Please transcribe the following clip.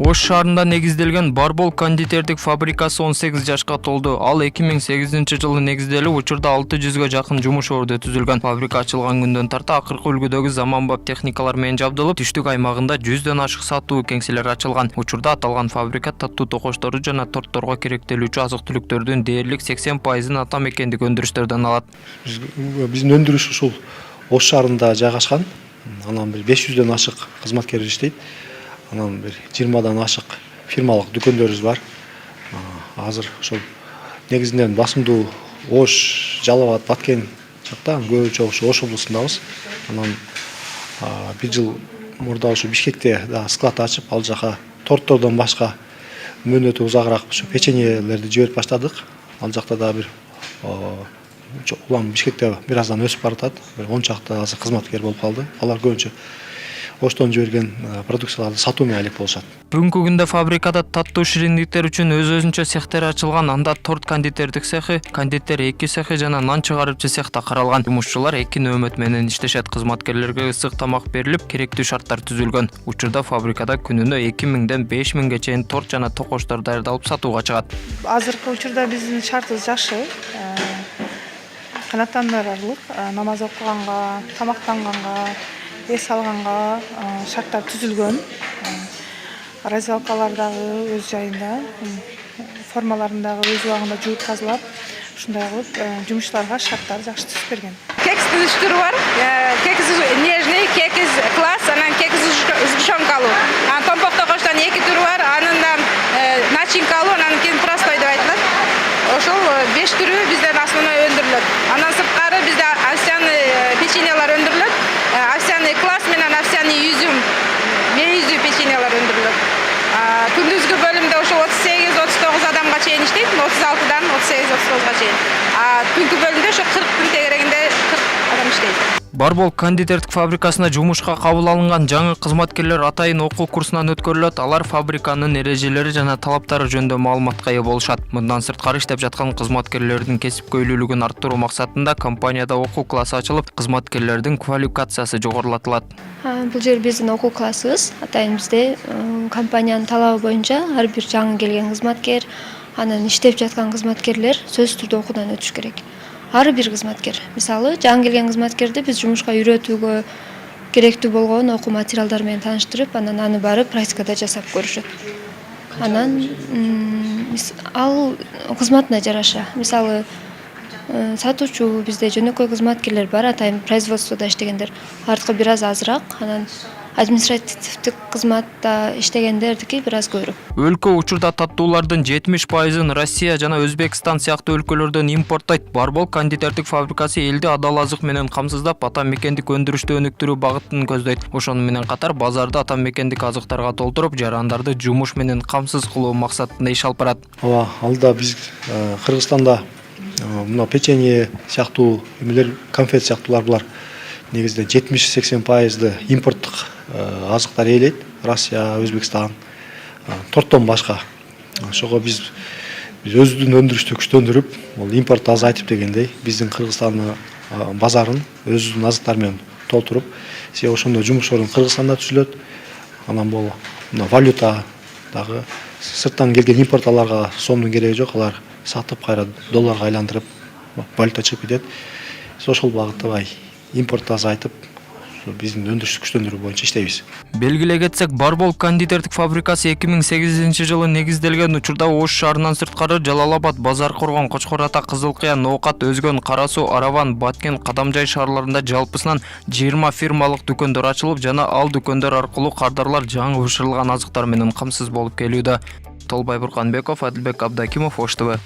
Ош шаарында негизделген Барбол кондитердик фабрикасы 18 жашка толду. Ал 2008-жылы негизделип, учурда 600га жакын жумуш орду түзүлгөн. Фабрика ачылган күндөн тарта акыркы үлгүдөгү заманбап техникалар менен жабдылып, түштүк аймагында 100дөн ашык сатуу кеңселер ачылган. Учурда аталган фабрика таттуу токочторду жана торторго керектелүүчү азык-түлүктөрдүн дээрлик 80%-ын ата мекендик өндүрүштөрдөн алат. Биздин өндүрүш ушул Ош шаарында жайгашкан. Анан 500дөн ашык кызматкер иштейт. Анан 20дан ашык фирмалык дүкөндөрүбүз бар. Азыр ошол негизинен басымдуу Ош, Жалал Абад, Баткен жакта, көбүнчө Ош облусундабыз. Анан бир жыл мурда ошо Бишкекте да склад ачып, ал жака тортордон башка мөөнөтү узагыраак ошо печеньелерди жиберип баштадык. Ал жакта да бир улам Бишкекте бир аздан өсүп баратат. 10 чакты азыр кызматкер болуп калды. Алар көбүнчө Оштон жиберген продукцияларды сатуу менен алек болушат. Бүгүнкү күндө фабрикада таттуу шириндиктер үчүн өз-өзүнчө цехтер ачылган. Анда торт кондитердик цехи, кондитер 2 цехи жана нан чыгарыпчы цехта каралган. Жумушчулар 2 нөөмөт менен иштешет. Кызматкерлерге ысык тамак берилип, керектүү шарттар түзүлгөн. Учурда фабрикада күнүнө 2000ден 5000ге чейин торт жана токочтор даярдалып сатууга чыгат. Азыркы учурда биздин шартыбыз жакшы. Канааттандырарлык, намаз окуганга, тамактанганга, эс алганга шарттар түзүлгөн. Раздевалкалар дагы өз жайында, формаларын өз убагында жууп тазалап, ушундай кылып жумушчуларга шарттар жакшы түзүп берген. Кекс үч түрү бар. Кекс нежный, кекс класс, анан кекс сгущенкалуу. Томпок токочтон 2 түрү бар, андан начинкалуу, анан кийин простой деп айтылат. Ошол 5 түрү бизден основной өндүрүлөт. Андан сырткары бизде овсяный печеньелер өндүрүлөт. Овсяный класс менен овсяный изюм, мейизүү печеньелер өндүрүлөт. Күндүзгү бөлүмдө ошо 38-39 адамга чейин иштейт, 36дан 38-39га чейин. Түнкү бөлүмдө ошо 40 тегерегинде 40 адам иштейт. Барбол кондитердик фабрикасына жумушка кабыл алынган жаңы кызматкерлер атайын окуу курсунан өткөрүлөт. Алар фабриканын эрежелери жана талаптары жөнүндө маалыматка ээ болушат. Мындан сырткары иштеп жаткан кызматкерлердин кесипкөйлүүлүгүн арттыруу максатында компанияда окуу классы ачылып, кызматкерлердин квалификациясы жогорулатылат. Бул жер биздин окуу классыбыз. Атайын бизде компаниянын талабы боюнча ар бир жаңы келген кызматкер, анан иштеп жаткан кызматкерлер сөзсүз түрдө окуудан өтүш керек. Ар бир кызматкер, мисалы, жаңы келген кызматкерди биз жумушка үйрөтүүгө керектүү болгон окуу материалдар менен тааныштырып, анан аны барып практикада жасап көрүшөт. Анан ал кызматына жараша. Мисалы, сатуучу бизде жөнөкөй кызматкерлер бар, атайын производстводо иштегендер. Алардыкы бир аз азыраак, анан административдик кызматта иштегендердики бир аз көбүрөөк. Өлкө учурда таттуулардын 70%-ын Россия жана Өзбекстан сыяктуу өлкөлөрдөн импорттойт. Барбол кондитердик фабрикасы элди адал азык менен камсыздап, ата мекендик өндүрүштү өнүктүрүү багытын көздөйт. Ошону менен катар базарды ата мекендик азыктарга толтуруп, жарандарды жумуш менен камсыз кылуу максатында иш алып барат. Алда биз Кыргызстанда мына печенье сыяктуу эмелер, конфет сыяктуулар булар негизинен 70-80%ды импорттук азыктар ээлейт. Россия, Өзбекстан, торттон башка. Ошого биз өзүбүздүн өндүрүштү күчтөндүрүп, бул импортду азайтып дегендей, биздин Кыргызстандын базарын өзүбүздүн азыктар менен толтуруп, ошондо жумуш орун Кыргызстанда түзүлөт. Анан бул валюта дагы сырттан келген импортталарга сомдун кереги жок, алар сатып кайра долларга айландырып, валюта чыгып кетет. Ошол багытта импортду азайтып, биздин өндүрүштү күчтөндүрүү боюнча иштейбиз. Белгилей кетсек, Барбол кондитердик фабрикасы 2008-жылы негизделген. Учурда Ош шаарынан сырткары Жалал Абад, Базар Коргон, Кочкор Ата, Кызыл Кыя, Ноокат, Өзгөн, Кара Суу, Араван, Баткен, Кадамжай шаарларында жалпысынан 20 фирмалык дүкөндөр ачылып, жана ал дүкөндөр аркылуу кардарлар жаңы бышырылган азыктар менен камсыз болуп келүүдө. Толбай Бурканбеков, Адилбек Абдакимов, Ош ТВ.